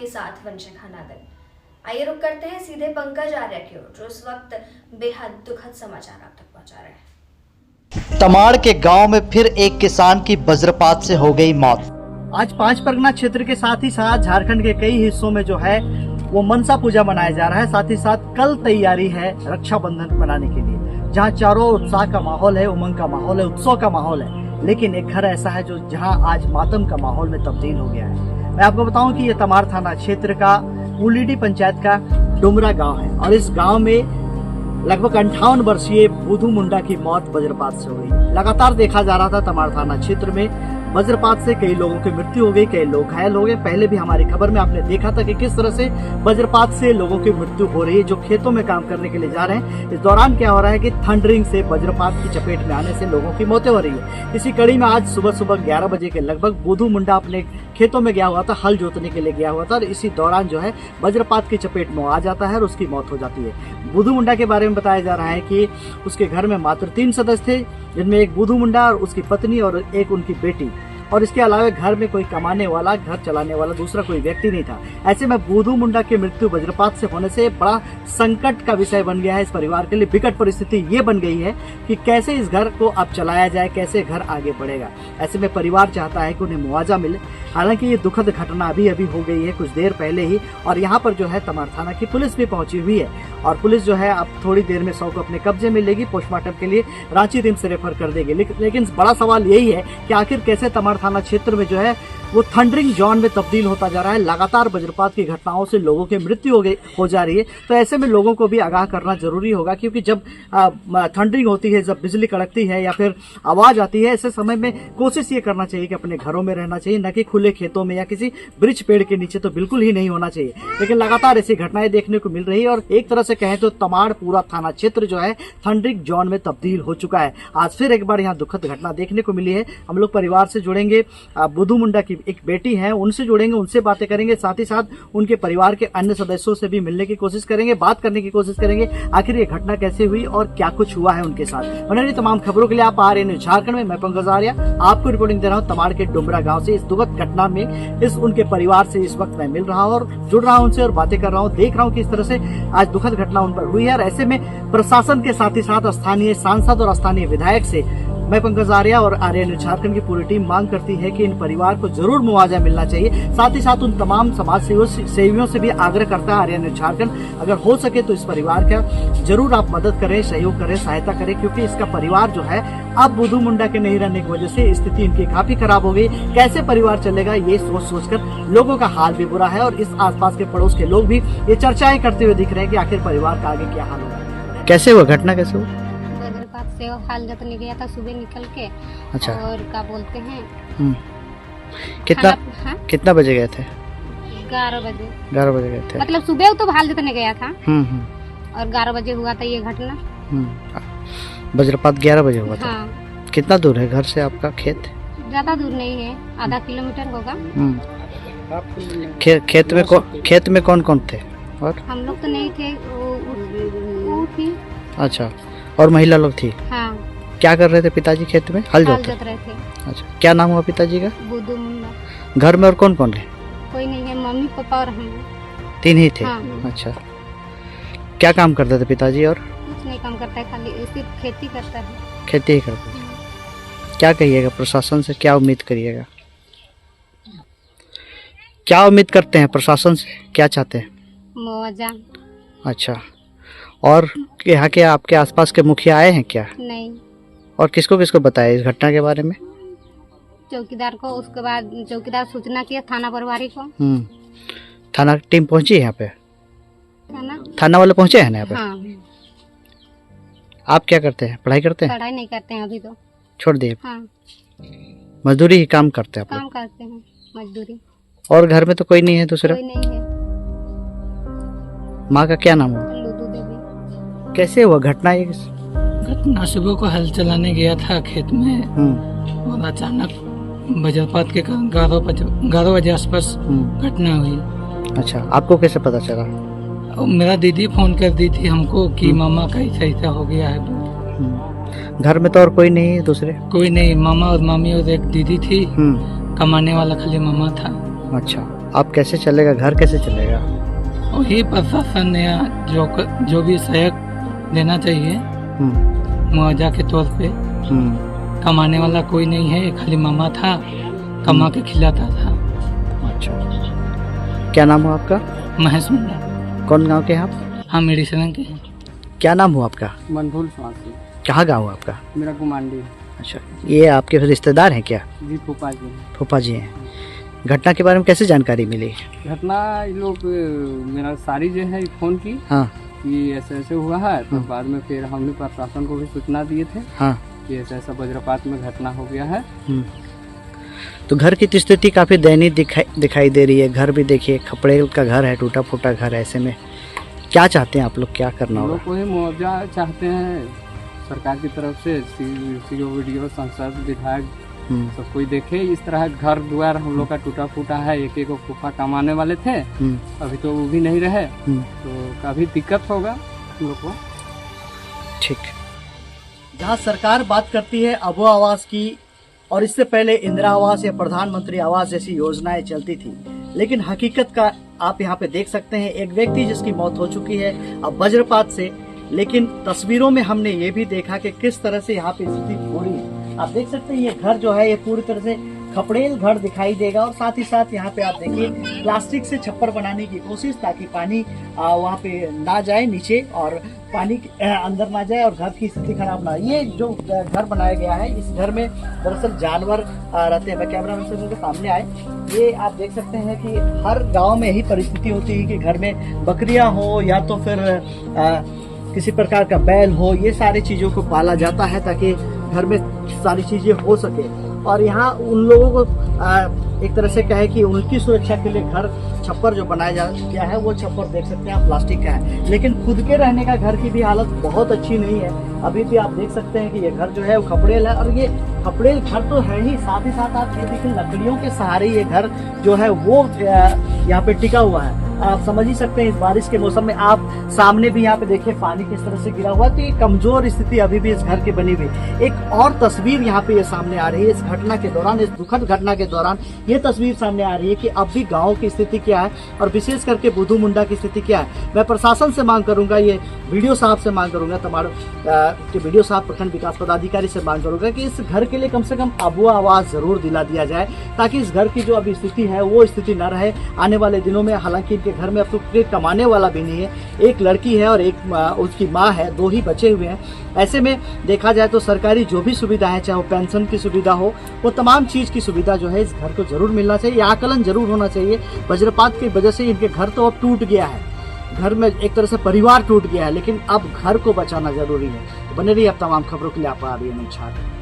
के साथ वंशिका नागल। आइए रुक करते हैं सीधे पंकज आर्य की ओर, जो इस वक्त बेहद दुखद समाचार आप तक पहुंचा रहे हैं। तमाड़ के गांव में फिर एक किसान की वज्रपात से हो गई मौत। आज 5 परगना क्षेत्र के साथ ही साथ झारखंड के कई हिस्सों में जो है वो मनसा पूजा मनाया जा रहा है। साथ ही साथ कल तैयारी है रक्षाबंधन मनाने के लिए, जहां चारों उत्साह का माहौल है, उमंग का माहौल है, उत्सव का माहौल है। लेकिन एक घर ऐसा है जो जहां आज मातम का माहौल में तब्दील हो गया है। मैं आपको बताऊं कि ये तमाड़ थाना क्षेत्र का उलीडी पंचायत का डुमरा गांव है और इस गांव में लगभग 58 वर्षीय बुधू मुंडा की मौत वज्रपात से हुई। लगातार देखा जा रहा था तमाड़ थाना क्षेत्र में वज्रपात से कई लोगों की मृत्यु हो गई, कई लोग घायल हो गए। पहले भी हमारी खबर में आपने देखा था कि किस तरह से वज्रपात से लोगों की मृत्यु हो रही है जो खेतों में काम करने के लिए जा रहे हैं। इस दौरान क्या हो रहा है कि थंडरिंग से वज्रपात की चपेट में आने से लोगों की मौतें हो रही है। इसी कड़ी में आज सुबह 11 बजे के लगभग बुधू मुंडा अपने खेतों में गया हुआ था, हल जोतने के लिए गया हुआ था और इसी दौरान जो है वज्रपात की चपेट में आ जाता है और उसकी मौत हो जाती है। बुधू मुंडा के बारे में बताया जा रहा है कि उसके घर में मात्र 3 सदस्य थे, जिनमें एक बुधू मुंडा और उसकी पत्नी और एक उनकी बेटी, और इसके अलावा घर में कोई कमाने वाला, घर चलाने वाला दूसरा कोई व्यक्ति नहीं था। ऐसे में बुधू मुंडा की मृत्यु वज्रपात से होने से बड़ा संकट का विषय बन गया है। इस परिवार के लिए विकट परिस्थिति ये बन गई है कि कैसे इस घर को अब चलाया जाए, कैसे घर आगे बढ़ेगा। ऐसे में परिवार चाहता है कि उन्हें मुआवजा मिले। हालांकि ये दुखद घटना अभी हो गई है कुछ देर पहले ही, और यहाँ पर जो है तमाड़ थाना की पुलिस भी पहुंची हुई है और पुलिस जो है अब थोड़ी देर में शव को अपने कब्जे में लेगी, पोस्टमार्टम के लिए रांची रिम्स रेफर कर देगी। लेकिन बड़ा सवाल यही है कि आखिर कैसे तमाड़ थाना क्षेत्र में जो है वो थंडरिंग जोन में तब्दील होता जा रहा है। लगातार वज्रपात की घटनाओं से लोगों की मृत्यु हो जा रही है। तो ऐसे में लोगों को भी आगाह करना जरूरी होगा, क्योंकि जब थंडरिंग होती है, जब बिजली कड़कती है या फिर आवाज आती है, ऐसे समय में कोशिश ये करना चाहिए कि अपने घरों में रहना चाहिए, न कि खुले खेतों में या किसी वृक्ष पेड़ के नीचे, तो बिल्कुल ही नहीं होना चाहिए। लेकिन लगातार ऐसी घटनाएं देखने को मिल रही है और एक तरह से कहें तो तमाड़ पूरा थाना क्षेत्र जो है थंडरिंग जोन में तब्दील हो चुका है। आज फिर एक बार यहाँ दुखद घटना देखने को मिली है। हम लोग परिवार से जुड़ेंगे, बुधू मुंडा की एक बेटी है, उनसे जुड़ेंगे, उनसे बातें करेंगे, साथ ही साथ उनके परिवार के अन्य सदस्यों से भी मिलने की कोशिश करेंगे, बात करने की कोशिश करेंगे आखिर ये घटना कैसे हुई और क्या कुछ हुआ है उनके साथ। बने रहिए तमाम खबरों के लिए आप आ रहे हैं झारखंड में। मैं पंकज आर्य आपको रिपोर्टिंग दे रहा हूँ तमाड़ के डुमरा गाँव से। इस दुखद घटना में इस उनके परिवार से इस वक्त मैं मिल रहा हूँ और जुड़ रहा हूँ उनसे और बातें कर रहा हूँ, देख रहा हूँ किस तरह से आज दुखद घटना उन पर हुई है। और ऐसे में प्रशासन के साथ ही साथ स्थानीय सांसद और स्थानीय विधायक से मैं पंकज आर्य और आर्य न्यूज झारखंड की पूरी टीम मांग करती है कि इन परिवार को जरूर मुआवजा मिलना चाहिए। साथ ही साथ उन तमाम समाज सेवियों से भी आग्रह करता है आर्य न्यूज झारखंड, अगर हो सके तो इस परिवार का जरूर आप मदद करें, सहयोग करें, सहायता करें, क्योंकि इसका परिवार जो है अब बुधू मुंडा के नहीं रहने की वजह से स्थिति इनकी काफी खराब हो गई। कैसे परिवार चलेगा ये सोचकर लोगों का हाल भी बुरा है और इस आसपास के पड़ोस के लोग भी ये चर्चाएं करते हुए दिख रहे हैं कि आखिर परिवार का आगे क्या हाल होगा। कैसे हुआ घटना, कैसे हुआ? से हाल जतने गया था सुबह निकल के। अच्छा। और क्या बोलते हैं कितना बजे गए थे? 11 बजे। 11 बजे गए थे, मतलब सुबह तो हाल जतने गया था। और 11 बजे हुआ था ये घटना। वज्रपात 11 बजे हुआ था। हाँ। कितना दूर है घर से आपका खेत? ज्यादा दूर नहीं है, आधा किलोमीटर होगा। खेत में कौन कौन थे? और हम लोग तो नहीं थे, वो थी। अच्छा, और महिला लोग थी? हाँ। क्या कर रहे थे पिताजी खेत में? हल जोत रहे थे। अच्छा, क्या नाम हुआ पिताजी का? बुधू मुंडा। घर में और कौन कौन है? कोई नहीं है, मम्मी पापा और हम। 3 ही थे? हाँ। अच्छा, क्या काम करते थे पिताजी? और कुछ नहीं काम करता है, खाली सिर्फ खेती करता है। खेती ही करते थे। क्या कहिएगा प्रशासन से, क्या उम्मीद करिएगा? क्या उम्मीद करते हैं प्रशासन से, क्या चाहते हैं? मुआवजा। अच्छा, और यहाँ के आपके आसपास के मुखिया आए हैं क्या? नहीं। और किसको किसको बताया इस घटना के बारे में? चौकीदार को, उसके बाद चौकीदार सूचना किया थाना प्रभारी को। थाना टीम पहुंची है यहाँ पे? थाना वाले पहुंचे हैं ना यहाँ पे? हाँ। आप क्या करते हैं, पढ़ाई करते हैं? पढ़ाई नहीं करते हैं अभी तो, छोड़ दिए। हाँ। मजदूरी ही काम करते हैं? काम करते हैं मजदूरी। और घर में तो कोई नहीं है दूसरा? कोई नहीं है। माँ का क्या नाम हुआ? लुदू देवी। कैसे हुआ घटना? ये घटना सुबह को हल चलाने गया था खेत में और अचानक वज्रपात के कारण 11 बजे आसपास घटना हुई। अच्छा, आपको कैसे पता चला? मेरा दीदी फोन कर दी थी हमको कि मामा का ऐसा हो गया है। घर में तो और कोई नहीं है दूसरे? कोई नहीं, मामा और मामी और एक दीदी थी, कमाने वाला खाली मामा था। अच्छा, अब कैसे चलेगा, घर कैसे चलेगा? वही प्रशासन या जो भी सहयोग देना चाहिए मुआवजा के तौर पे। कमाने वाला कोई नहीं है, खाली मामा था, कमा के खिलाता था। अच्छा, क्या नाम हुआ आपका? महेश मुंडा। कौन गांव के हैं आप? हम मेडिसन के हैं। क्या नाम हुआ आपका? मनभूल स्वासी। कहाँ गाँव है आपका? मेरा गुमांडी। अच्छा, ये आपके रिश्तेदार हैं क्या? जी फूफा जी। फूफा जी हैं। घटना के बारे में कैसे जानकारी मिली? घटना ये लोग मेरा सारी जो है फोन की हाँ कि ऐसे ऐसे हुआ है, तो बाद में फिर हमने प्रशासन को भी सूचना दिए थे हाँ। कि ऐसा ऐसा वज्रपात में घटना हो गया है। तो घर की स्थिति काफी दयनीय दिखाई दे रही है। घर भी देखिए, खपड़ेल का घर है, टूटा फूटा घर है। ऐसे में क्या चाहते हैं आप लोग, क्या करना हम होगा? लोग को ही मुआवजा चाहते हैं सरकार की तरफ से। सीओ वीडियो सांसद विधायक सब कोई देखे। इस तरह घर द्वार हम लोग का टूटा फूटा है। एक एक फूफा कमाने वाले थे, अभी तो वो भी नहीं रहे, तो काफी दिक्कत होगा हम लोग को। ठीक। जहाँ सरकार बात करती है अबू आवास की, और इससे पहले इंदिरा आवास या प्रधानमंत्री आवास जैसी योजनाएं चलती थी, लेकिन हकीकत का आप यहाँ पे देख सकते हैं एक व्यक्ति जिसकी मौत हो चुकी है अब वज्रपात से। लेकिन तस्वीरों में हमने ये भी देखा कि किस तरह से यहाँ पे स्थिति हो रही है। आप देख सकते हैं ये घर जो है ये पूरी तरह से खपड़ेल घर दिखाई देगा, और साथ ही साथ यहाँ पे आप देखिए प्लास्टिक से छप्पर बनाने की कोशिश ताकि पानी वहाँ पे ना जाए नीचे और पानी अंदर ना जाए और घर की स्थिति खराब ना हो। ये जो घर बनाया गया है, इस घर में दरअसल जानवर रहते हैं। मैं कैमरा मैन से सामने आए, ये आप देख सकते हैं कि हर गांव में यही परिस्थिति होती है कि घर में बकरियां हो या तो फिर किसी प्रकार का बैल हो, ये सारी चीजों को पाला जाता है ताकि घर में सारी चीजें हो सके। और यहाँ उन लोगों को एक तरह से कहे कि उनकी सुरक्षा के लिए घर छप्पर जो बनाया गया है वो छप्पर देख सकते हैं आप प्लास्टिक का है, लेकिन खुद के रहने का घर की भी हालत बहुत अच्छी नहीं है। अभी भी आप देख सकते हैं कि ये घर जो है वो खपड़ेल है, और ये खपड़ेल घर तो है ही, साथ ही साथ आप ये देखिए लकड़ियों के सहारे ये घर जो है वो यहाँ पे टिका हुआ है। आप समझ ही सकते हैं इस बारिश के मौसम में। आप सामने भी यहाँ पे देखिए पानी किस तरह से गिरा हुआ है, तो ये कमजोर स्थिति अभी भी इस घर की बनी हुई। एक और तस्वीर यहाँ पे ये सामने आ रही है इस घटना के दौरान, इस दुखद घटना के दौरान ये तस्वीर सामने आ रही है कि अब भी गाँव की स्थिति क्या है और विशेष करके बुद्धू मुंडा की स्थिति क्या है। मैं प्रशासन से मांग करूंगा, ये वीडियो साहब से मांग करूंगा, तमाम वीडियो साहब प्रखंड विकास पदाधिकारी से मांग करूंगा कि इस घर के लिए कम से कम अबू आवास जरूर दिला दिया जाए, ताकि इस घर की जो अभी स्थिति है वो स्थिति न रहे आने वाले दिनों में। हालांकि इनके घर में अब तो कोई कमाने वाला भी नहीं है, एक लड़की है और एक उसकी माँ है, 2 ही बचे हुए हैं। ऐसे में देखा जाए तो सरकारी जो भी सुविधा है, चाहे वो पेंशन की सुविधा हो, वो तमाम चीज की सुविधा जो है इस घर को जरूर मिलना चाहिए। आकलन जरूर होना चाहिए। वज्रपात की वजह से इनके घर तो अब टूट गया है, घर में एक तरह से परिवार टूट गया है, लेकिन अब घर को बचाना जरूरी है। बने रहिए अब तमाम खबरों के लिए आप आ रही है।